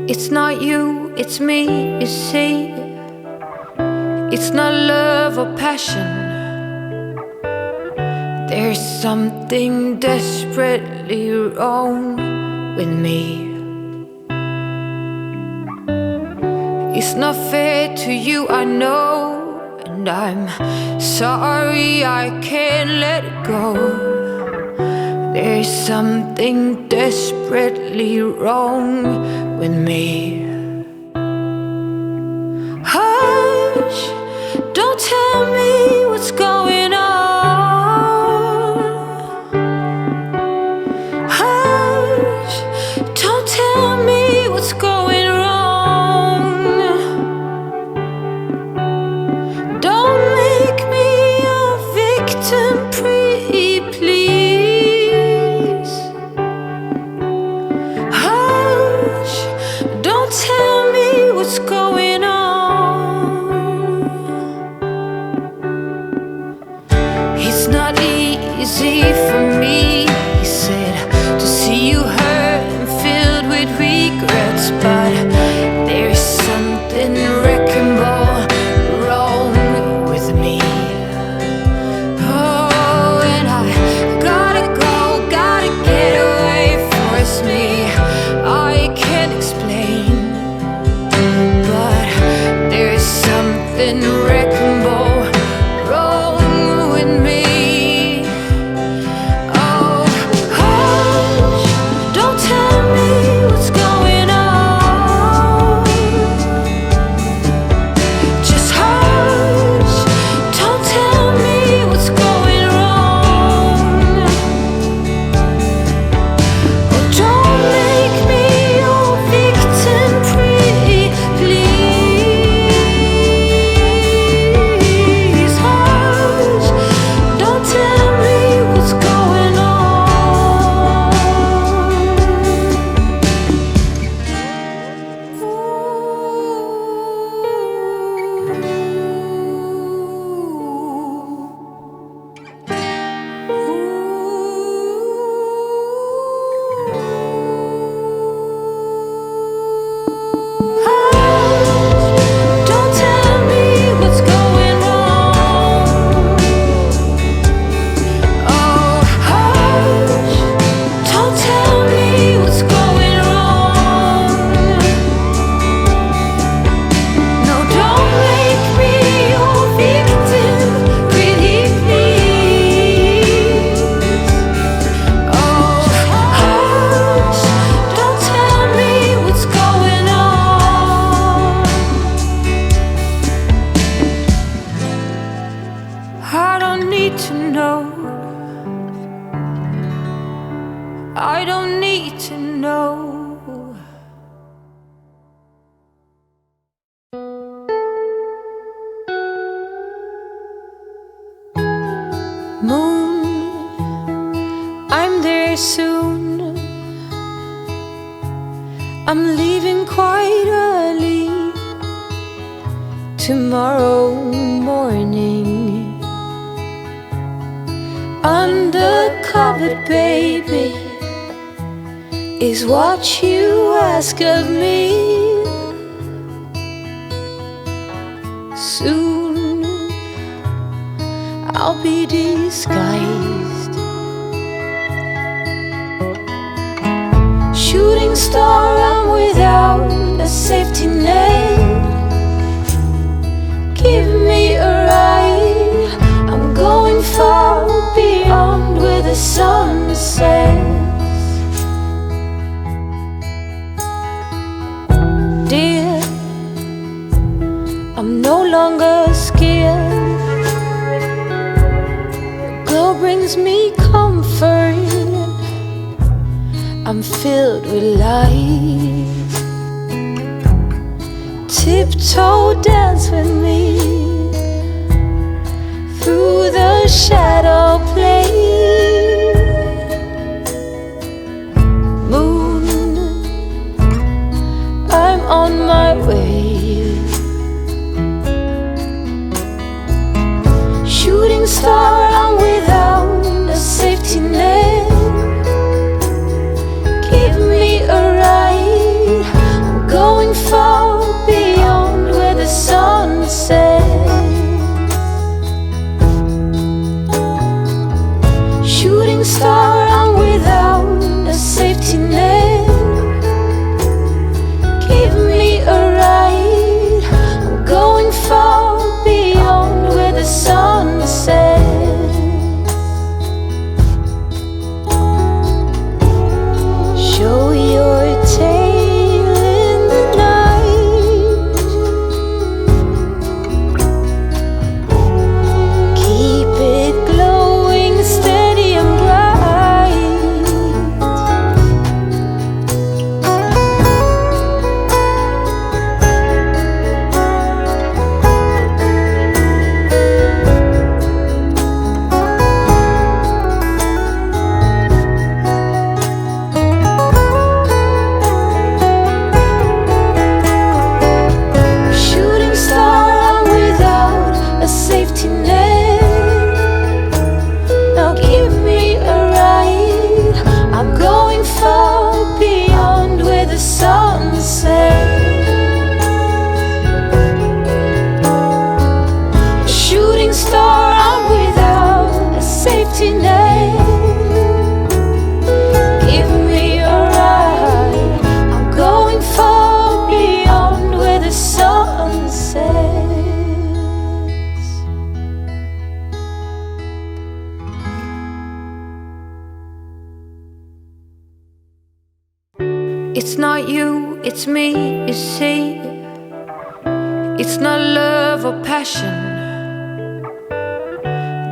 It's not you, it's me, you see. It's not love or passion. There's something desperately wrong with me. It's not fair to you, I know, and I'm sorry I can't let it go. There's something desperately wrong with me. Hush, don't tell me what's going on. Hush, don't tell me what's going wrong. Don't make me a victim, pretty please. Hush, don't tell me what's going on. It's not easy for me, he said, to see you hurt and filled with regrets, but there's something wrecking ball wrong with me. Oh, and I gotta go, gotta get away, force me. I can't explain, but there's something wrecking ball wrong with me. Oh, hush, don't tell me what's going on. Just hush, don't tell me what's going wrong. Oh, don't make me your victim, pretty please. Hush, don't tell me what's going on. Don't tell me what's going wrong. Oh, hush, don't tell me what's going wrong. No, don't make me your victim, pretty please. Oh, hush, don't tell me what's going on. I don't need to know. I don't need to know. Moon, I'm there soon. I'm leaving quite early tomorrow morning. Undercover, baby, is what you ask of me. Soon I'll be disguised. Shooting star, I'm without a safety net. Give me a ride, I'm going far beyond where the sun sets. Dear, I'm no longer scared. The glow brings me comfort. I'm filled with light. Tiptoe, dance with me through the shadow play. Moon, I'm on my way. Shooting star, I'm without a safety net. Give me a ride, I'm going it's me, you see. It's not love or passion.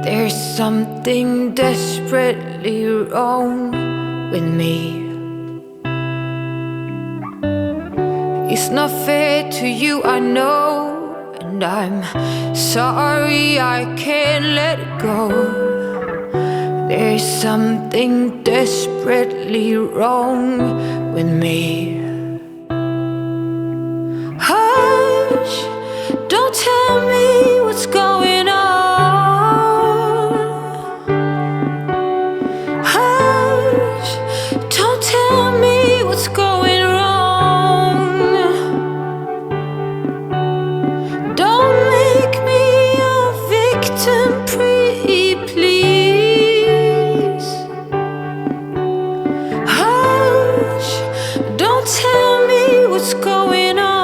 There's something desperately wrong with me. It's not fair to you, I know, and I'm sorry I can't let it go. There's something desperately wrong with me. Hush, don't tell me what's going on. Hush, don't tell me what's going wrong. Don't make me a victim, pretty please. Hush, don't tell me what's going on.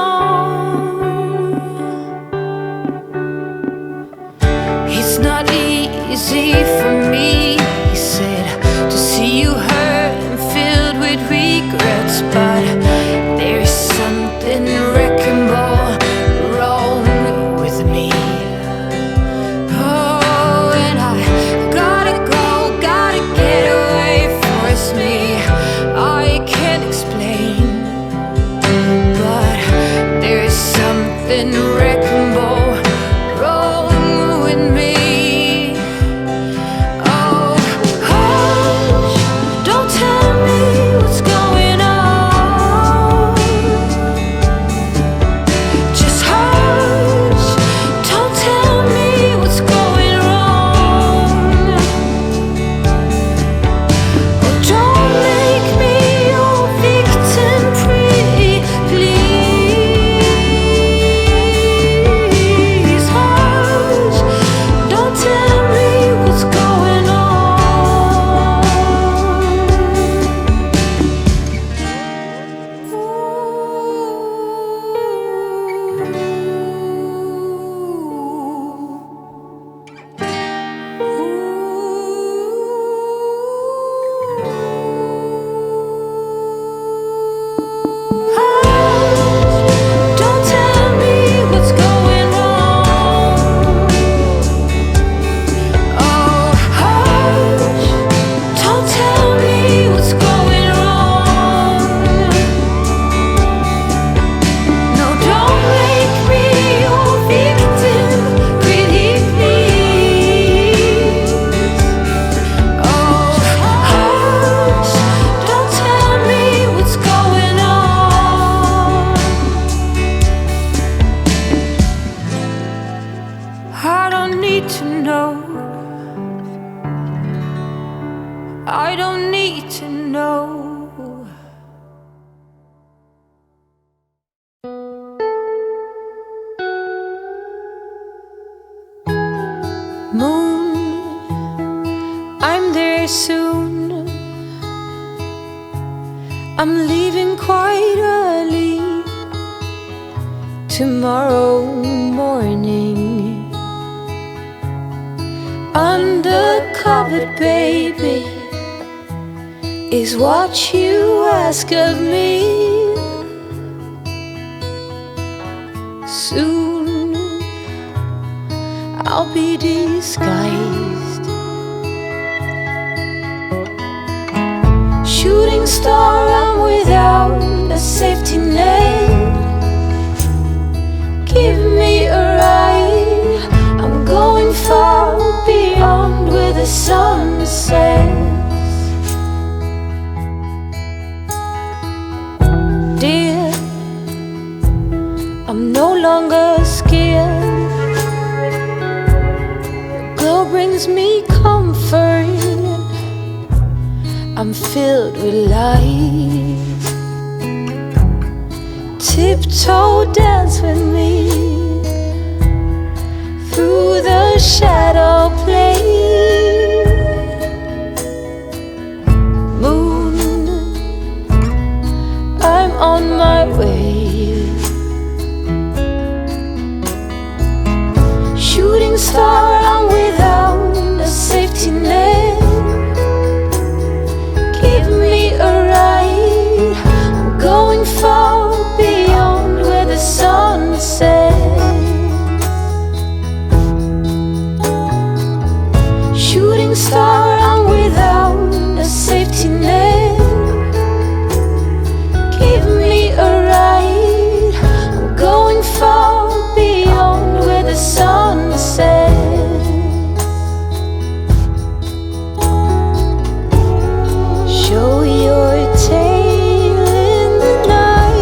It's not easy for me, he said, to see you hurt and filled with regrets, but there's something wrecking ball wrong with me. Oh, and I gotta go, gotta get away, force me. I can't explain, but there's something wrecking ball wrong with me. Oh, hush, don't tell me what's going on. Just hush, don't tell me what's going wrong. Oh, don't make me your victim, pretty please. Hush, don't tell me what's going on. Hush, don't tell me what's going wrong. Oh, hush, don't tell me what's going wrong. No, don't make me your victim, pretty please. Oh, hush, don't tell me what's going on. I don't need to know. I don't need to know. Moon, I'm there soon. I'm leaving quite early tomorrow morning. Undercover, baby, is what you ask of me. Soon I'll be disguised. Shooting star, I'm without a safety net. Give me a ride, I'm going far beyond where the sun sets. Dear, I'm no longer scared. Your glow brings me comfort. I'm filled with light. Tiptoe, dance with me through the shadow play.